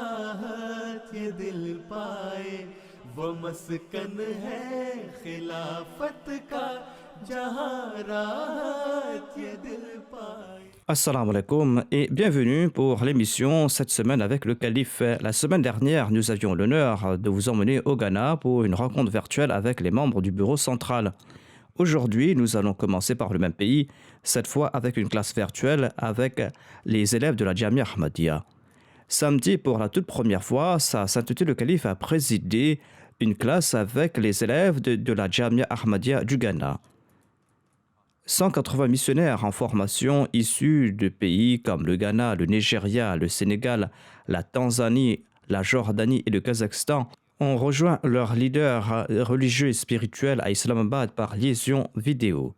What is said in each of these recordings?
راحت یہ دل پائے، وہ مسکن ہے خلافت کا جہاں راحت یہ دل پائے. Assalamu alaikum et bienvenue pour l'émission cette semaine avec le calife. La semaine dernière, nous avions l'honneur de vous emmener au Ghana pour une rencontre virtuelle avec les membres du bureau central. Aujourd'hui, nous allons commencer par le même pays, cette fois avec une classe virtuelle avec les élèves de la Jamia Ahmadiyya. Samedi, pour la toute première fois, Sa Sainteté le Calife a présidé une classe avec les élèves de la Jamia Ahmadiyya du Ghana. 180 missionnaires en formation issus de pays comme le Ghana, le Nigeria, le Sénégal, la Tanzanie, la Jordanie et le Kazakhstan ont rejoint leur leader religieux et spirituel à Islamabad par liaison vidéo.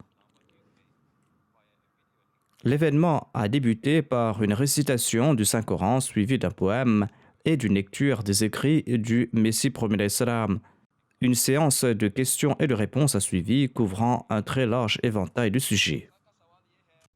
L'événement a débuté par une récitation du Saint-Coran suivie d'un poème et d'une lecture des écrits du Messie premier salam. Une séance de questions et de réponses a suivi, couvrant un très large éventail de sujets.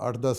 8-10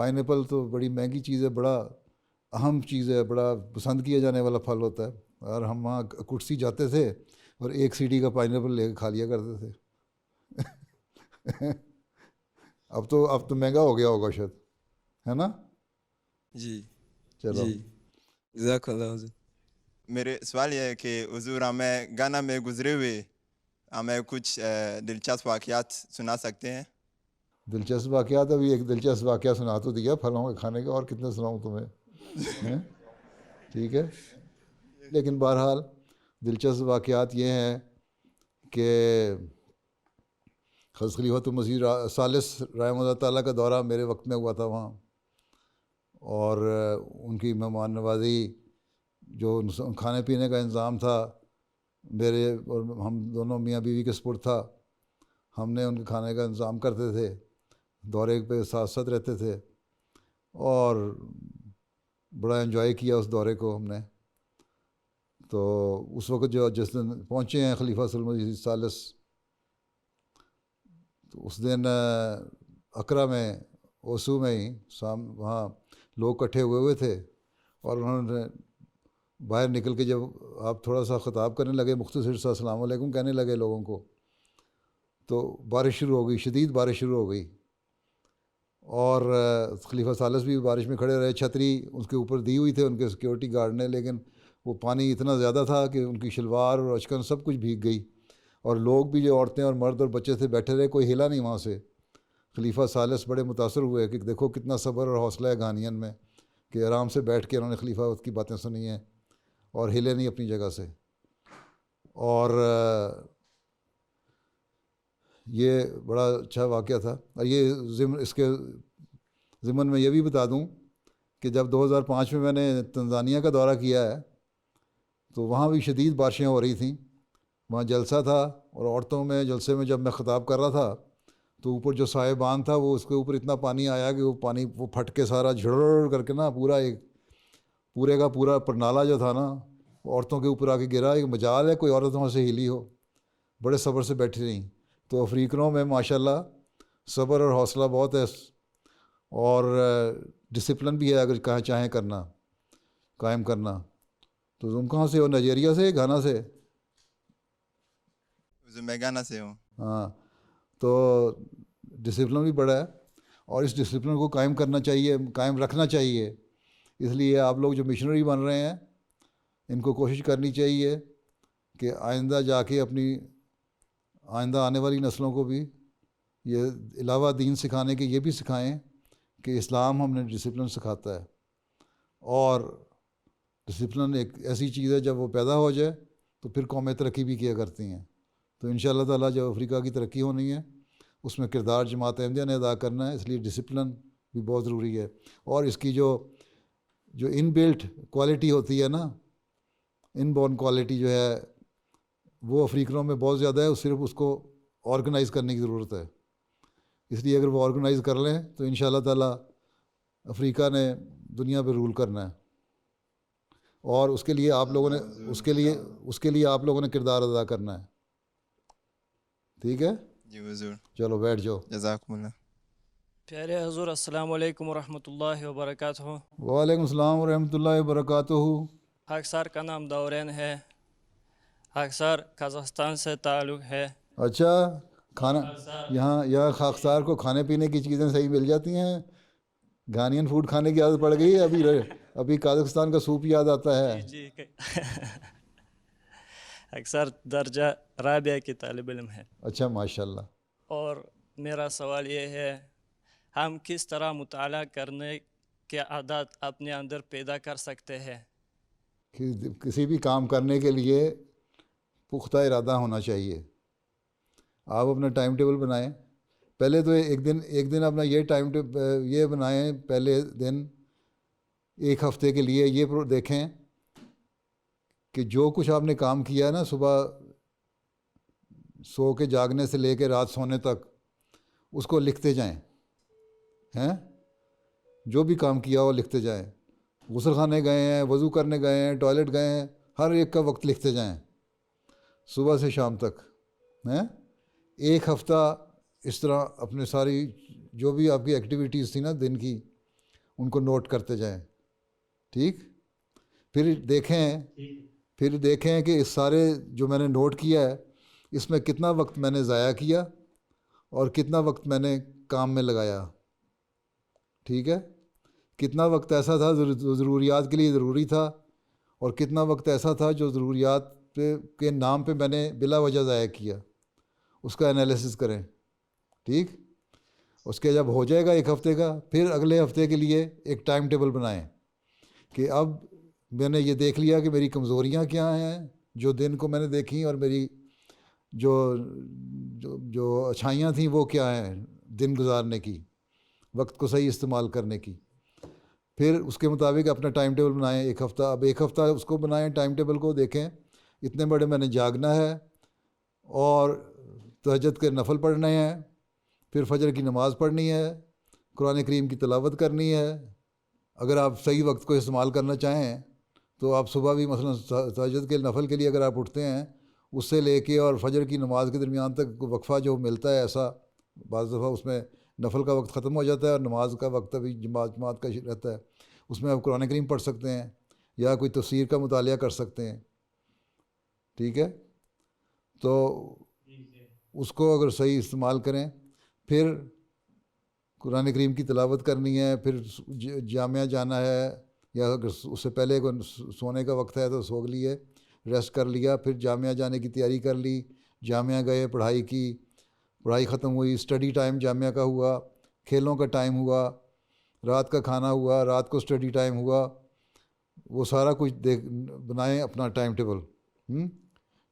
pine apple تو بڑی مہنگی چیز ہے, بڑا اہم چیز ہے, بڑا پسند کیا جانے والا پھل ہوتا ہے. اور ہم وہاں کٹسی جاتے تھے اور ایک سیڑھی کا پائن ایپل لے کے کھا لیا کرتے تھے. اب تو مہنگا ہو گیا ہوگا شاید, ہے نا؟ جی چلو جی جزاک اللہ حضور. میرے سوال یہ ہے کہ حضور ہمیں گانا میں گزرے ہوئے ہمیں کچھ دلچسپ واقعات سنا سکتے ہیں؟ دلچسپ واقعات, ابھی ایک دلچسپ واقعہ سنا تو دیا پھلوں کے کھانے کا, اور کتنے سناؤں تمہیں؟ ٹھیک ہے, لیکن بہرحال دلچسپ واقعات یہ ہیں کہ حضرت خلیفۃ المسیح ثالث رحمہ اللہ تعالیٰ کا دورہ میرے وقت میں ہوا تھا وہاں, اور ان کی مہمان نوازی, جو کھانے پینے کا انتظام تھا میرے اور ہم دونوں میاں بیوی کے سپرد تھا. ہم نے ان کے کھانے کا انتظام کرتے تھے, دورے پہ ساتھ ساتھ رہتے تھے, اور بڑا انجوائے کیا اس دورے کو ہم نے. تو اس وقت جس دن پہنچے ہیں خلیفہ صلی اللہ علیہ وسلم ثالث, تو اس دن اکرا میں اوسو میں ہی وہاں لوگ اکٹھے ہوئے تھے, اور انہوں نے باہر نکل کے جب آپ تھوڑا سا خطاب کرنے لگے, مختصر سا السلام علیکم کہنے لگے لوگوں کو, تو بارش شروع ہو گئی, شدید بارش شروع ہو گئی. اور خلیفہ ثالث بھی بارش میں کھڑے رہے, چھتری اس کے اوپر دی ہوئی تھے ان کے سیکورٹی گارڈ نے, لیکن وہ پانی اتنا زیادہ تھا کہ ان کی شلوار اور اچکن سب کچھ بھیگ گئی, اور لوگ بھی جو عورتیں اور مرد اور بچے تھے بیٹھے رہے, کوئی ہلا نہیں وہاں سے. خلیفہ ثالث بڑے متاثر ہوئے کہ دیکھو کتنا صبر اور حوصلہ ہے گھانین میں, کہ آرام سے بیٹھ کے انہوں نے خلیفہ کی باتیں سنی ہیں اور ہلے نہیں اپنی جگہ سے. اور یہ بڑا اچھا واقعہ تھا. اور یہ اس کے ضمن میں یہ بھی بتا دوں کہ جب 2005 میں نے تنزانیہ کا دورہ کیا ہے, تو وہاں بھی شدید بارشیں ہو رہی تھیں. وہاں جلسہ تھا, اور عورتوں میں جلسے میں جب میں خطاب کر رہا تھا تو اوپر جو صاحبان تھا وہ اس کے اوپر اتنا پانی آیا کہ وہ پانی وہ پھٹ کے سارا جھڑ کر کے نا پورے کا پورا پرنالہ جو تھا نا عورتوں کے اوپر آ کے گرا. ایک مجال ہے کوئی عورت وہاں سے ہلی ہو, بڑے صبر سے بیٹھی رہیں. تو افریقنوں میں ماشاءاللہ صبر اور حوصلہ بہت ہے, اور ڈسپلن بھی ہے اگر کہیں چاہیں کرنا قائم کرنا. تو تم کہاں سے ہو؟ نائجیریا سے, گھانا سے؟ میں گانا سے ہوں. ہاں, تو ڈسپلن بھی بڑا ہے, اور اس ڈسپلن کو قائم کرنا چاہیے, قائم رکھنا چاہیے. اس لیے آپ لوگ جو مشنری بن رہے ہیں ان کو کوشش کرنی چاہیے کہ آئندہ جا کے اپنی آئندہ آنے والی نسلوں کو بھی یہ علاوہ دین سکھانے کے یہ بھی سکھائیں کہ اسلام ہم نے ڈسپلن سکھاتا ہے. اور ڈسپلن ایک ایسی چیز ہے جب وہ پیدا ہو جائے تو پھر قومیں ترقی بھی کیا کرتی ہیں. تو انشاءاللہ تعالیٰ جب افریقہ کی ترقی ہونی ہے اس میں کردار جماعت احمدیہ نے ادا کرنا ہے, اس لیے ڈسپلن بھی بہت ضروری ہے. اور اس کی جو ان بلٹ کوالٹی ہوتی ہے نا, ان بورن کوالٹی جو ہے وہ افریقنوں میں بہت زیادہ ہے, صرف اس کو آرگنائز کرنے کی ضرورت ہے. اس لیے اگر وہ آرگنائز کر لیں تو انشاءاللہ تعالیٰ افریقہ نے دنیا پہ رول کرنا ہے. اور اس کے لیے آپ لوگوں نے آپ لوگوں نے کردار ادا کرنا ہے. ٹھیک ہے جی حضور, چلو بیٹھ جاؤ. جزاکم اللہ. پیارے حضور السلام علیکم ورحمۃ اللہ وبرکاتہ. وعلیکم السلام ورحمۃ اللہ وبرکاتہ. خاکسار کا نام دورین ہے, خاکسار قازقستان سے تعلق ہے. اچھا, کھانا یہاں خاکسار کو کھانے پینے کی چیزیں صحیح مل جاتی ہیں. گھانین فوڈ کھانے کی عادت پڑ گئی ہے, ابھی قازقستان کا سوپ یاد آتا ہے. جی اکثر درجہ رابعہ کی طالب علم ہے. اچھا ماشاءاللہ. اور میرا سوال یہ ہے, ہم کس طرح مطالعہ کرنے کے عادات اپنے اندر پیدا کر سکتے ہیں؟ کسی بھی کام کرنے کے لیے پختہ ارادہ ہونا چاہیے. آپ اپنا ٹائم ٹیبل بنائیں. پہلے تو ایک دن اپنا یہ بنائیں, پہلے دن ایک ہفتے کے لیے یہ دیکھیں کہ جو کچھ آپ نے کام کیا ہے نا, صبح سو کے جاگنے سے لے کے رات سونے تک, اس کو لکھتے جائیں. جو بھی کام کیا ہو لکھتے جائیں. غسل خانے گئے ہیں, وضو کرنے گئے ہیں, ٹوائلٹ گئے ہیں, ہر ایک کا وقت لکھتے جائیں صبح سے شام تک. ایک ہفتہ اس طرح اپنے ساری جو بھی آپ کی ایکٹیویٹیز تھی نا دن کی ان کو نوٹ کرتے جائیں. ٹھیک, پھر دیکھیں کہ اس سارے جو میں نے نوٹ کیا ہے اس میں کتنا وقت میں نے ضائع کیا اور کتنا وقت میں نے کام میں لگایا. ٹھیک ہے, کتنا وقت ایسا تھا جو ضروریات کے لیے ضروری تھا اور کتنا وقت ایسا تھا جو ضروریات کے نام پہ میں نے بلا وجہ ضائع کیا. اس کا انالیسس کریں. ٹھیک, اس کے جب ہو جائے گا ایک ہفتے کا, پھر اگلے ہفتے کے لیے ایک ٹائم ٹیبل بنائیں کہ اب میں نے یہ دیکھ لیا کہ میری کمزوریاں کیا ہیں جو دن کو میں نے دیکھی, اور میری جو اچھائیاں تھیں وہ کیا ہیں دن گزارنے کی, وقت کو صحیح استعمال کرنے کی. پھر اس کے مطابق اپنا ٹائم ٹیبل بنائیں ایک ہفتہ. اب ایک ہفتہ اس کو بنائیں ٹائم ٹیبل کو, دیکھیں اتنے بڑے میں نے جاگنا ہے اور تہجد کے نفل پڑھنے ہیں, پھر فجر کی نماز پڑھنی ہے, قرآن کریم کی تلاوت کرنی ہے. اگر آپ صحیح وقت کو استعمال کرنا چاہیں تو آپ صبح بھی مثلا تہجد کے نفل کے لیے اگر آپ اٹھتے ہیں اس سے لے کے اور فجر کی نماز کے درمیان تک وقفہ جو ملتا ہے, ایسا بعض دفعہ اس میں نفل کا وقت ختم ہو جاتا ہے اور نماز کا وقت ابھی جماعت کا رہتا ہے, اس میں آپ قرآن کریم پڑھ سکتے ہیں یا کوئی تفسیر کا مطالعہ کر سکتے ہیں. ٹھیک ہے, تو اس کو اگر صحیح استعمال کریں, پھر قرآن کریم کی تلاوت کرنی ہے, پھر جامعہ جانا ہے یا اگر اس سے پہلے سونے کا وقت ہے تو سو لیے, ریسٹ کر لیا, پھر جامعہ جانے کی تیاری کر لی, جامعہ گئے, پڑھائی کی, پڑھائی ختم ہوئی, اسٹڈی ٹائم جامعہ کا ہوا, کھیلوں کا ٹائم ہوا, رات کا کھانا ہوا, رات کو اسٹڈی ٹائم ہوا, وہ سارا کچھ بنائیں اپنا ٹائم ٹیبل.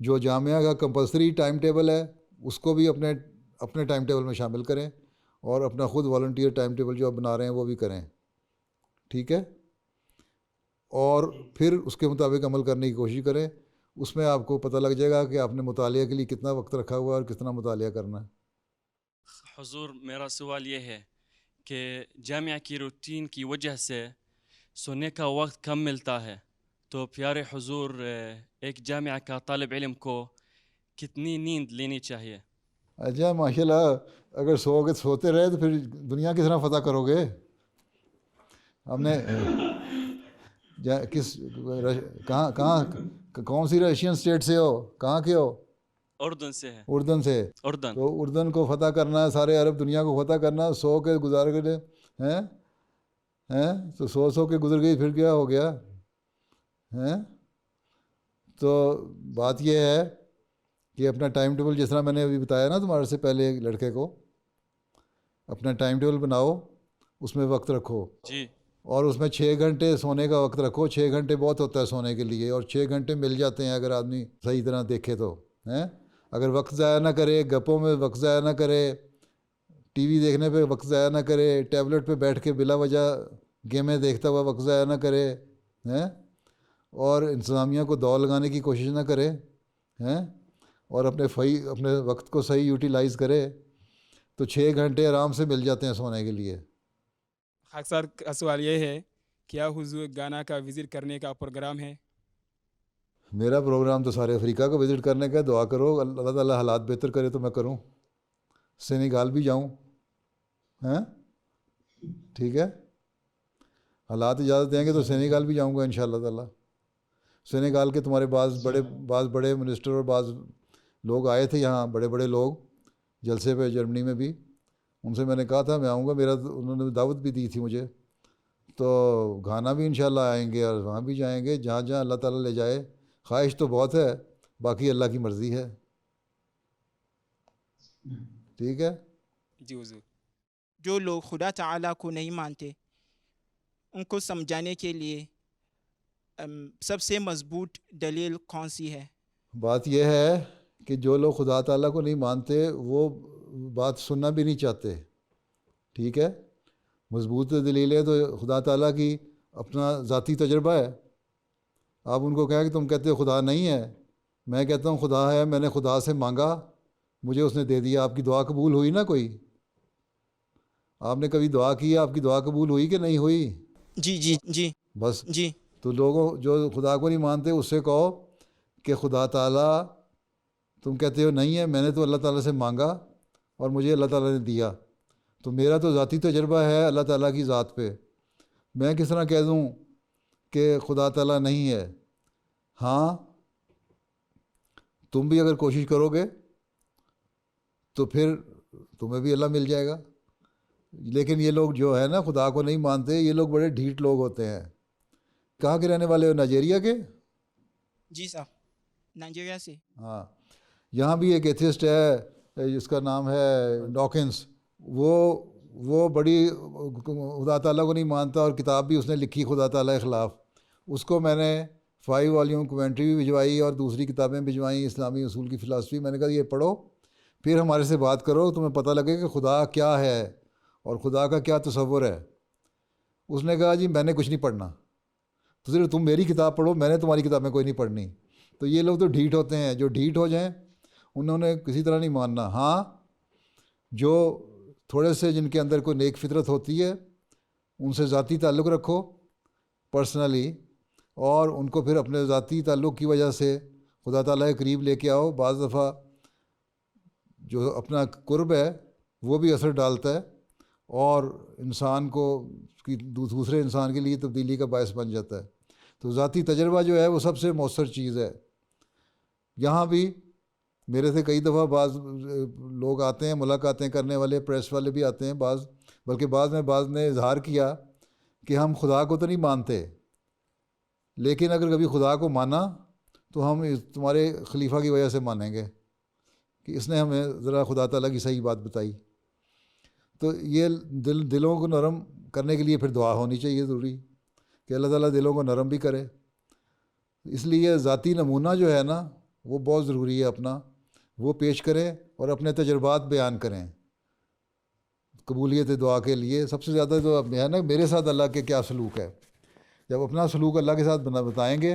جو جامعہ کا کمپلسری ٹائم ٹیبل ہے اس کو بھی اپنے ٹائم ٹیبل میں شامل کریں اور اپنا خود والنٹیئر ٹائم ٹیبل جو آپ بنا رہے ہیں وہ بھی کریں. ٹھیک ہے, اور پھر اس کے مطابق عمل کرنے کی کوشش کریں. اس میں آپ کو پتہ لگ جائے گا کہ آپ نے مطالعہ کے لیے کتنا وقت رکھا ہوا ہے اور کتنا مطالعہ کرنا ہے. حضور میرا سوال یہ ہے کہ جامعہ کی روٹین کی وجہ سے سونے کا وقت کم ملتا ہے, تو پیارے حضور ایک جامعہ کا طالب علم کو کتنی نیند لینی چاہیے؟ اچھا ماشاء اللہ, اگر سوتے رہے تو پھر دنیا کس طرح فتح کرو گے؟ ہم نے کہاں کون سی رشین اسٹیٹ سے ہو, کہاں کے ہو؟ اردن سے ہے. اردن سے. اردن. تو اردن کو فتح کرنا ہے, سارے عرب دنیا کو فتح کرنا, سو کے گزار کے ہیں تو سو کے گزر گئی, پھر کیا ہو گیا ہیں؟ تو بات یہ ہے کہ اپنا ٹائم ٹیبل جس طرح میں نے ابھی بتایا نا تمہارے سے پہلے ایک لڑکے کو, اپنا ٹائم ٹیبل بناؤ, اس میں وقت رکھو جی, اور اس میں 6 گھنٹے سونے کا وقت رکھو. 6 گھنٹے بہت ہوتا ہے سونے کے لیے, اور 6 گھنٹے مل جاتے ہیں اگر آدمی صحیح طرح دیکھے تو ہیں. اگر وقت ضائع نہ کرے, گپوں میں وقت ضائع نہ کرے, ٹی وی دیکھنے پہ وقت ضائع نہ کرے, ٹیبلٹ پہ بیٹھ کے بلا وجہ گیمیں دیکھتا ہوا وقت ضائع نہ کرے ہیں, اور انتظامیہ کو دور لگانے کی کوشش نہ کرے ہیں, اور اپنے وقت کو صحیح یوٹیلائز کرے, تو 6 گھنٹے آرام سے مل جاتے ہیں سونے کے لیے. اکثر کا سوال یہ ہے, کیا حضور گانا کا وزٹ کرنے کا پروگرام ہے؟ میرا پروگرام تو سارے افریقہ کو وزٹ کرنے کا ہے. دعا کرو اللہ تعالیٰ حالات بہتر کرے تو میں کروں, سینیگال بھی جاؤں ہیں. ٹھیک ہے, حالات اجازت دیں گے تو سینیگال بھی جاؤں گا انشاءاللہ تعالیٰ. سینیگال کے تمہارے بعض بڑے منسٹر اور بعض لوگ آئے تھے یہاں, بڑے بڑے لوگ جلسے پہ جرمنی میں بھی, ان سے میں نے کہا تھا میں آؤں گا, انہوں نے دعوت بھی دی تھی مجھے, تو گھانا بھی انشاءاللہ آئیں گے اور وہاں بھی جائیں گے, جہاں جہاں اللہ تعالیٰ لے جائے. خواہش تو بہت ہے, باقی اللہ کی مرضی ہے. ٹھیک ہے جی حضور. جو لوگ خدا تعالیٰ کو نہیں مانتے ان کو سمجھانے کے لیے سب سے مضبوط دلیل کون سی ہے؟ بات یہ ہے کہ جو لوگ خدا تعالیٰ کو نہیں مانتے وہ بات سننا بھی نہیں چاہتے. ٹھیک ہے, مضبوط دلیل ہے تو خدا تعالیٰ کی اپنا ذاتی تجربہ ہے. آپ ان کو کہیں کہ تم کہتے ہو خدا نہیں ہے, میں کہتا ہوں خدا ہے, میں نے خدا سے مانگا, مجھے اس نے دے دیا. آپ کی دعا قبول ہوئی نا؟ کوئی آپ نے کبھی دعا کی, آپ کی دعا قبول ہوئی کہ نہیں ہوئی؟ جی جی جی بس. جی. تو لوگوں جو خدا کو نہیں مانتے اس سے کہو کہ خدا تعالیٰ تم کہتے ہو نہیں ہے, میں نے تو اللہ تعالیٰ سے مانگا اور مجھے اللہ تعالیٰ نے دیا, تو میرا تو ذاتی تجربہ ہے اللہ تعالیٰ کی ذات پہ, میں کس طرح کہہ دوں کہ خدا تعالیٰ نہیں ہے؟ ہاں تم بھی اگر کوشش کرو گے تو پھر تمہیں بھی اللہ مل جائے گا. لیکن یہ لوگ جو ہے نا خدا کو نہیں مانتے، یہ لوگ بڑے ڈھیٹ لوگ ہوتے ہیں. کہاں کے رہنے والے ہو؟ نائجیریا کے؟ جی صاحب، نائجیریا سے. ہاں، یہاں بھی ایک ایتھسٹ ہے جس کا نام ہے ڈاکنس. وہ بڑی خدا تعالیٰ کو نہیں مانتا اور کتاب بھی اس نے لکھی خدا تعالیٰ کے خلاف. اس کو میں نے 5 والیوم کومنٹری بھی بھجوائی اور دوسری کتابیں بھجوائیں، اسلامی اصول کی فلاسفی. میں نے کہا یہ پڑھو، پھر ہمارے سے بات کرو، تمہیں پتہ لگے کہ خدا کیا ہے اور خدا کا کیا تصور ہے. اس نے کہا جی میں نے کچھ نہیں پڑھنا، تو صرف تم میری کتاب پڑھو، میں نے تمہاری کتابیں کوئی نہیں پڑھنی. تو یہ لوگ تو ڈھیٹ ہوتے ہیں. جو ڈھیٹ ہو جائیں انہوں نے کسی طرح نہیں ماننا. ہاں جو تھوڑے سے جن کے اندر کوئی نیک فطرت ہوتی ہے ان سے ذاتی تعلق رکھو پرسنلی، اور ان کو پھر اپنے ذاتی تعلق کی وجہ سے خدا تعالیٰ کے قریب لے کے آؤ. بعض دفعہ جو اپنا قرب ہے وہ بھی اثر ڈالتا ہے اور انسان کو دوسرے انسان کے لیے تبدیلی کا باعث بن جاتا ہے. تو ذاتی تجربہ جو ہے وہ سب سے مؤثر چیز ہے. یہاں بھی میرے سے کئی دفعہ بعض لوگ آتے ہیں، ملاقاتیں کرنے والے، پریس والے بھی آتے ہیں بعض، بلکہ بعض نے اظہار کیا کہ ہم خدا کو تو نہیں مانتے، لیکن اگر کبھی خدا کو مانا تو ہم تمہارے خلیفہ کی وجہ سے مانیں گے کہ اس نے ہمیں ذرا خدا تعالیٰ کی صحیح بات بتائی. تو یہ دلوں کو نرم کرنے کے لیے پھر دعا ہونی چاہیے ضروری، کہ اللہ تعالیٰ دلوں کو نرم بھی کرے. اس لیے ذاتی نمونہ جو ہے نا وہ بہت ضروری ہے، اپنا وہ پیش کریں اور اپنے تجربات بیان کریں قبولیت دعا کے لیے. سب سے زیادہ جو ہے نا میرے ساتھ اللہ کے کیا سلوک ہے، جب اپنا سلوک اللہ کے ساتھ بتائیں گے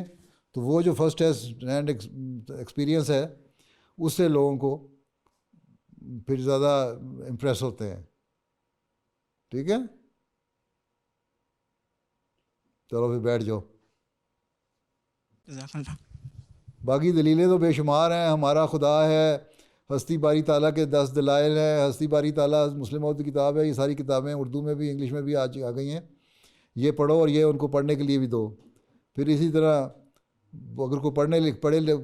تو وہ جو فرسٹ ہینڈ ایکسپیرینس ہے اس سے لوگوں کو پھر زیادہ امپریس ہوتے ہیں. ٹھیک ہے، چلو پھر بیٹھ جاؤ. جزاک اللہ. باقی دلیلیں تو بے شمار ہیں. ہمارا خدا ہے، ہستی باری تعالیٰ کے 10 دلائل ہیں، ہستی باری تعالیٰ مسلموں کی کتاب ہے. یہ ساری کتابیں اردو میں بھی انگلش میں بھی آ گئی ہیں. یہ پڑھو اور یہ ان کو پڑھنے کے لیے بھی دو. پھر اسی طرح اگر کوئی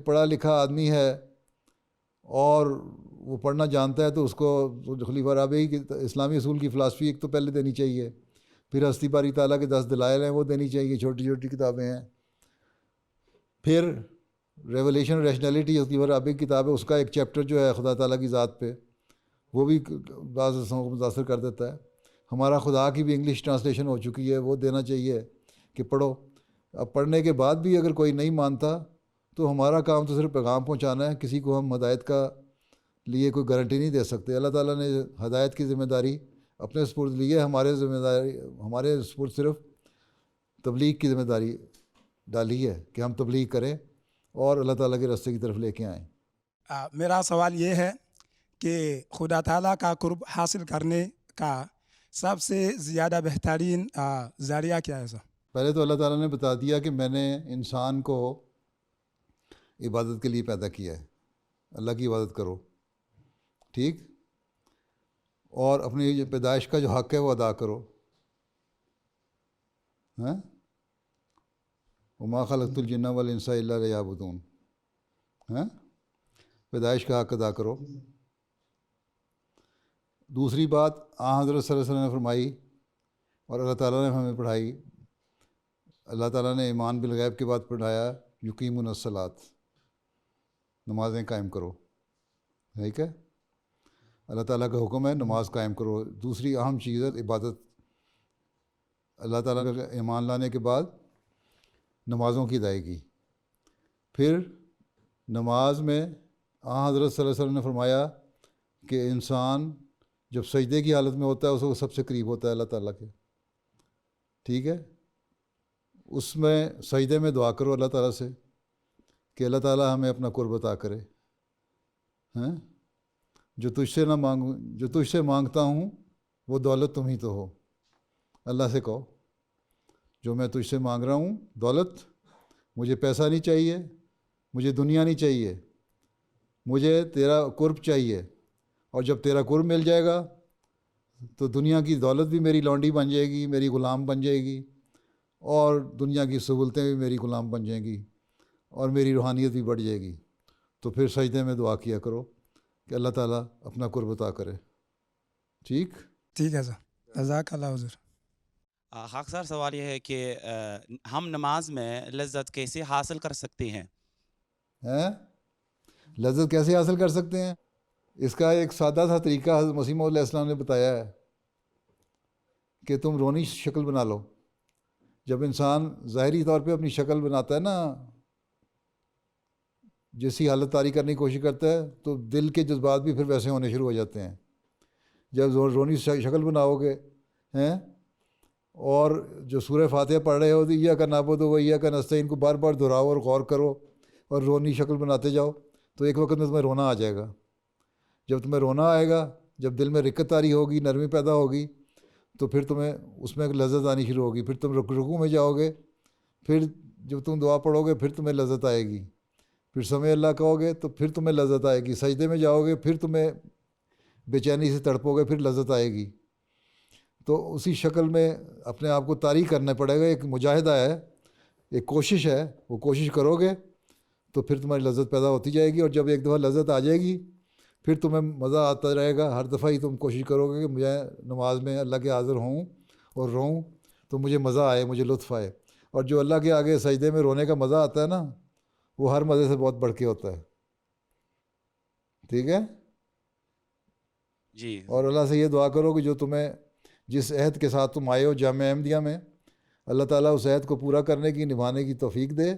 پڑھا لکھا آدمی ہے اور وہ پڑھنا جانتا ہے تو اس کو خلیفہ رابعی کی اسلامی اصول کی فلاسفی ایک تو پہلے دینی چاہیے. پھر ہستی باری تعالیٰ کے 10 دلائل ہیں وہ دینی چاہیے، چھوٹی چھوٹی کتابیں ہیں. پھر ریولیشن ریشنلٹی خلیفہ رابعی کی کتاب ہے، اس کا ایک چیپٹر جو ہے خدا تعالیٰ کی ذات پہ، وہ بھی بعض رسموں کو متاثر کر دیتا ہے. ہمارا خدا کی بھی انگلش ٹرانسلیشن ہو چکی ہے، وہ دینا چاہیے کہ پڑھو. اب پڑھنے کے بعد بھی اگر کوئی نہیں مانتا تو ہمارا کام تو صرف پیغام پہنچانا ہے. کسی کو ہم ہدایت کا لیے کوئی گارنٹی نہیں دے سکتے. اللہ تعالیٰ نے ہدایت کی ذمہ داری اپنے سپرد لی ہے، ہمارے سپرد صرف تبلیغ کی ذمہ داری ڈالی ہے کہ ہم تبلیغ کریں اور اللہ تعالیٰ کے راستے کی طرف لے کے آئیں. میرا سوال یہ ہے کہ خدا تعالیٰ کا قرب حاصل کرنے کا سب سے زیادہ بہترین ذریعہ کیا ہے سر؟ پہلے تو اللہ تعالیٰ نے بتا دیا کہ میں نے انسان کو عبادت کے لیے پیدا کیا ہے. اللہ کی عبادت کرو، ٹھیک، اور اپنی جو پیدائش کا جو حق ہے وہ ادا کرو. وما خلقت الجن والانس الا لیعبدون. پیدائش کا حق ادا کرو. دوسری بات حضرت صلی اللہ علیہ وسلم نے فرمائی اور اللہ تعالیٰ نے ہمیں پڑھائی، اللہ تعالیٰ نے ایمان بالغیب کے بعد پڑھایا یقیمون الصلاۃ، نمازیں قائم کرو. ٹھیک ہے، اللہ تعالیٰ کا حکم ہے نماز قائم کرو. دوسری اہم چیز ہے عبادت. اللہ تعالیٰ کا ایمان لانے کے بعد نمازوں کی ادائیگی. پھر نماز میں حضرت صلی اللہ علیہ وسلم نے فرمایا کہ انسان جب سجدے کی حالت میں ہوتا ہے اس کو سب سے قریب ہوتا ہے اللہ تعالیٰ کے. ٹھیک ہے، اس میں سجدے میں دعا کرو اللہ تعالیٰ سے کہ اللہ تعالیٰ ہمیں اپنا قرب عطا کرے. جو تجھ سے مانگتا ہوں وہ دولت تم ہی تو ہو. اللہ سے کہو جو میں تجھ سے مانگ رہا ہوں دولت، مجھے پیسہ نہیں چاہیے، مجھے دنیا نہیں چاہیے، مجھے تیرا قرب چاہیے. اور جب تیرا قرب مل جائے گا تو دنیا کی دولت بھی میری لونڈی بن جائے گی، میری غلام بن جائے گی، اور دنیا کی سہولتیں بھی میری غلام بن جائیں گی اور میری روحانیت بھی بڑھ جائے گی. تو پھر سجدے میں دعا کیا کرو کہ اللہ تعالیٰ اپنا قرب عطا کرے. ٹھیک ہے سر. جزاک اللہ حضور. خاک صاحب سوال یہ ہے کہ ہم نماز میں لذت کیسے حاصل کر سکتے ہیں؟ لذت کیسے حاصل کر سکتے ہیں؟ اس کا ایک سادہ سا طریقہ حضرت مسیح موعود علیہ السلام نے بتایا ہے کہ تم رونی شکل بنا لو. جب انسان ظاہری طور پہ اپنی شکل بناتا ہے نا، جیسی حالت طاری کرنے کی کوشش کرتا ہے، تو دل کے جذبات بھی پھر ویسے ہونے شروع ہو جاتے ہیں. جب رونی شکل بناؤ گے ہیں اور جو سورہ فاتحہ پڑھ رہے ہو تو ایاک نعبد و ایاک نستعین کو بار بار دہراؤ اور غور کرو اور رونی شکل بناتے جاؤ، تو ایک وقت میں تمہیں رونا آ جائے گا. جب تمہیں رونا آئے گا، جب دل میں رقت طاری ہوگی، نرمی پیدا ہوگی، تو پھر تمہیں اس میں لذت آنی شروع ہوگی. پھر تم رکوع میں جاؤ گے، پھر جب تم دعا پڑھو گے پھر تمہیں لذت آئے گی. پھر سمع اللہ کہو گے تو پھر تمہیں لذت آئے گی. سجدے میں جاؤ گے پھر تمہیں بے چینی سے تڑپو گے، پھر لذت آئے گی. تو اسی شکل میں اپنے آپ کو طاری کرنا پڑے گا. ایک مجاہدہ ہے، ایک کوشش ہے، وہ کوشش کرو گے تو پھر تمہاری لذت پیدا ہوتی جائے گی. اور جب ایک دفعہ لذت آ جائے گی پھر تمہیں مزہ آتا رہے گا. ہر دفعہ ہی تم کوشش کرو گے کہ مجھے نماز میں اللہ کے حاضر ہوں اور روں تو مجھے مزہ آئے، مجھے لطف آئے. اور جو اللہ کے آگے سجدے میں رونے کا مزہ آتا ہے نا، وہ ہر مزے سے بہت بڑھ کے ہوتا ہے. ٹھیک ہے جی. اور اللہ سے یہ دعا کرو کہ جو تمہیں جس عہد کے ساتھ تم آئے ہو جامعہ احمدیہ میں، اللہ تعالیٰ اس عہد کو پورا کرنے کی، نبھانے کی توفیق دے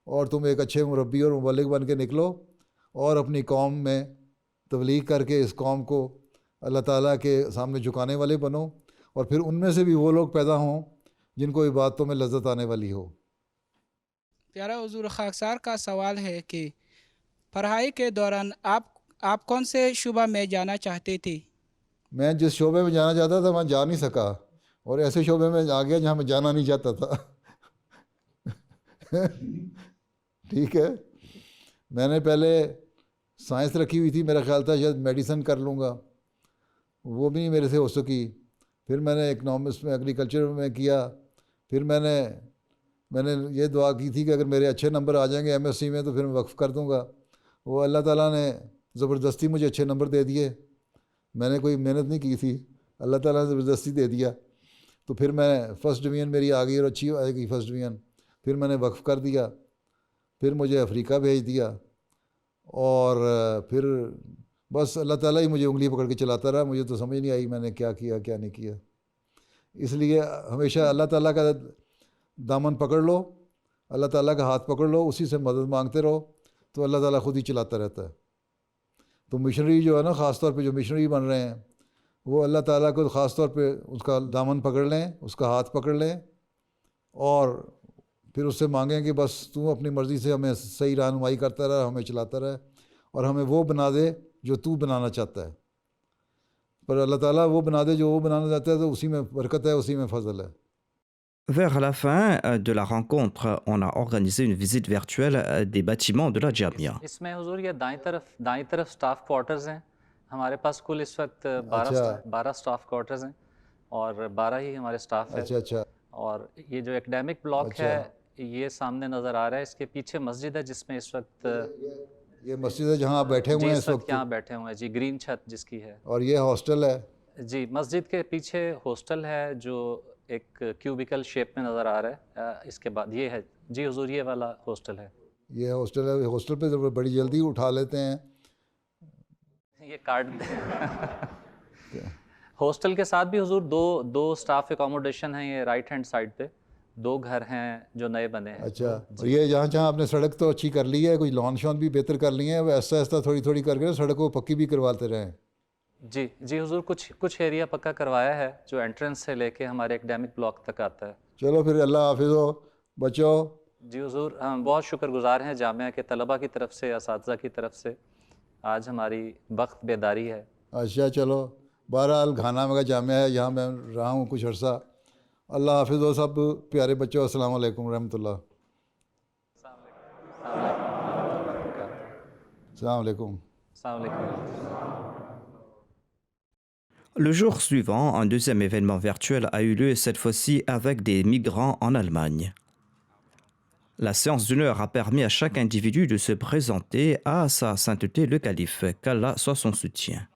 اور تم ایک اچھے مربی اور مبلغ بن کے نکلو اور اپنی قوم میں تبلیغ کر کے اس قوم کو اللہ تعالیٰ کے سامنے جھکانے والے بنو. اور پھر ان میں سے بھی وہ لوگ پیدا ہوں جن کو عبادتوں میں لذت آنے والی ہو. پیارا حضور، خاکسار کا سوال ہے کہ پڑھائی کے دوران آپ کون سے شعبہ میں جانا چاہتے تھے؟ میں جس شعبے میں جانا چاہتا تھا وہاں جا نہیں سکا، اور ایسے شعبے میں آ گیا جہاں میں جانا نہیں چاہتا تھا. ٹھیک ہے. میں نے پہلے سائنس رکھی ہوئی تھی، میرا خیال تھا شاید میڈیسن کر لوں گا، وہ بھی نہیں میرے سے ہو سکی. پھر میں نے اکنامکس میں، ایگریکلچر میں کیا. پھر میں نے یہ دعا کی تھی کہ اگر میرے اچھے نمبر آ جائیں گے ایم ایس سی میں تو پھر میں وقف کر دوں گا. وہ اللہ تعالیٰ نے زبردستی مجھے اچھے نمبر دے دیے. میں نے کوئی محنت نہیں کی تھی، اللہ تعالیٰ نے زبردستی دے دیا. تو پھر میں فرسٹ ڈویژن میری آ گئی اور اچھی آئے گی فرسٹ ڈویژن. پھر میں نے وقف کر دیا. پھر مجھے افریقہ بھیج دیا اور پھر بس اللہ تعالیٰ ہی مجھے انگلی پکڑ کے چلاتا رہا. مجھے تو سمجھ نہیں آئی میں نے کیا کیا کیا نہیں کیا. اس لیے ہمیشہ اللہ تعالیٰ کا دامن پکڑ لو، اللہ تعالیٰ کا ہاتھ پکڑ لو، اسی سے مدد مانگتے رہو تو اللہ تعالیٰ خود ہی چلاتا رہتا ہے. تو مشنری جو ہے نا، خاص طور پہ جو مشنری بن رہے ہیں، وہ اللہ تعالیٰ کو خاص طور پہ اس کا دامن پکڑ لیں، اس کا ہاتھ پکڑ لیں اور پھر اس سے مانگیں کہ بس تو اپنی مرضی سے ہمیں صحیح رہنمائی کرتا رہے، ہمیں چلاتا رہے اور ہمیں وہ بنا دے جو تو بنانا چاہتا ہے. پر اللہ تعالیٰ وہ بنا دے جو وہ بنانا چاہتا ہے، تو اسی میں برکت ہے، اسی میں فضل ہے. Vers la fin de la rencontre, on a organisé une visite virtuelle des bâtiments de la Jamia. اس میں حضور یہ دائیں طرف سٹاف کوارٹرز ہیں. ہمارے پاس کل اس وقت 12 سٹاف کوارٹرز ہیں اور 12 ہی ہمارے سٹاف ہیں. اچھا. اور یہ جو ایکڈیمک بلاک ہے یہ سامنے نظر آ رہا ہے. اس کے پیچھے مسجد ہے جس میں اس وقت یہ مسجد ہے جہاں آپ بیٹھے ہوئے ہیں اس وقت. یہاں بیٹھے ہوئے ہیں جی، گرین چھت جس کی ہے. اور یہ ہاسٹل ہے جی. مسجد کے پیچھے ہاسٹل ہے جو ایک کیوبیکل شیپ میں نظر آ رہا ہے. اس کے بعد یہ ہے جی حضور، یہ والا ہاسٹل ہے. یہ ہاسٹل ہے. ہاسٹل پہ بڑی جلدی اٹھا لیتے ہیں. یہ کارڈ ہاسٹل کے ساتھ بھی حضور دو سٹاف اکاموڈیشن ہیں. یہ رائٹ ہینڈ سائڈ پہ 2 گھر ہیں جو نئے بنے ہیں. اچھا. یہ جہاں آپ نے سڑک تو اچھی کر لی ہے، کوئی لان شان بھی بہتر کر لی ہے، وہ ایسا تھوڑی کر کے سڑک کو پکی بھی کرواتے رہیں. جی حضور، کچھ ایریا پکا کروایا ہے جو انٹرنس سے لے کے ہمارے ایکڈیمک بلاک تک آتا ہے. چلو پھر اللہ حافظ ہو بچو. جی حضور، ہم بہت شکر گزار ہیں جامعہ کے طلباء کی طرف سے، اساتذہ کی طرف سے. آج ہماری وقت بیداری ہے. اچھا چلو. بہرحال گھانا میں کا جامعہ ہے، یہاں میں رہا ہوں کچھ عرصہ. اللہ حافظ ہو سب پیارے بچوں. السلام علیکم ورحمۃ اللہ. السلام علیکم. السلام علیکم. Le jour suivant, un deuxième événement virtuel a eu lieu, cette fois-ci avec des migrants en Allemagne. La séance d'une heure a permis à chaque individu de se présenter à sa sainteté le calife, qu'Allah soit son soutien.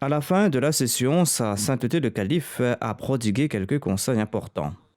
À la fin de la session, sa sainteté le calife a prodigué quelques conseils importants.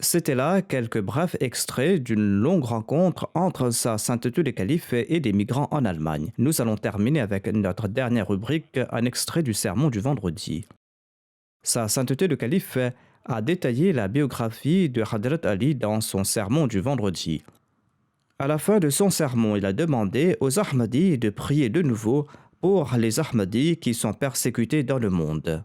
C'était là quelques brefs extraits d'une longue rencontre entre sa sainteté le calife et des migrants en Allemagne. Nous allons terminer avec notre dernière rubrique, un extrait du sermon du vendredi. Sa sainteté le calife a détaillé la biographie de Hadrat Ali dans son sermon du vendredi. À la fin de son sermon, il a demandé aux Ahmadis de prier de nouveau pour les Ahmadis qui sont persécutés dans le monde.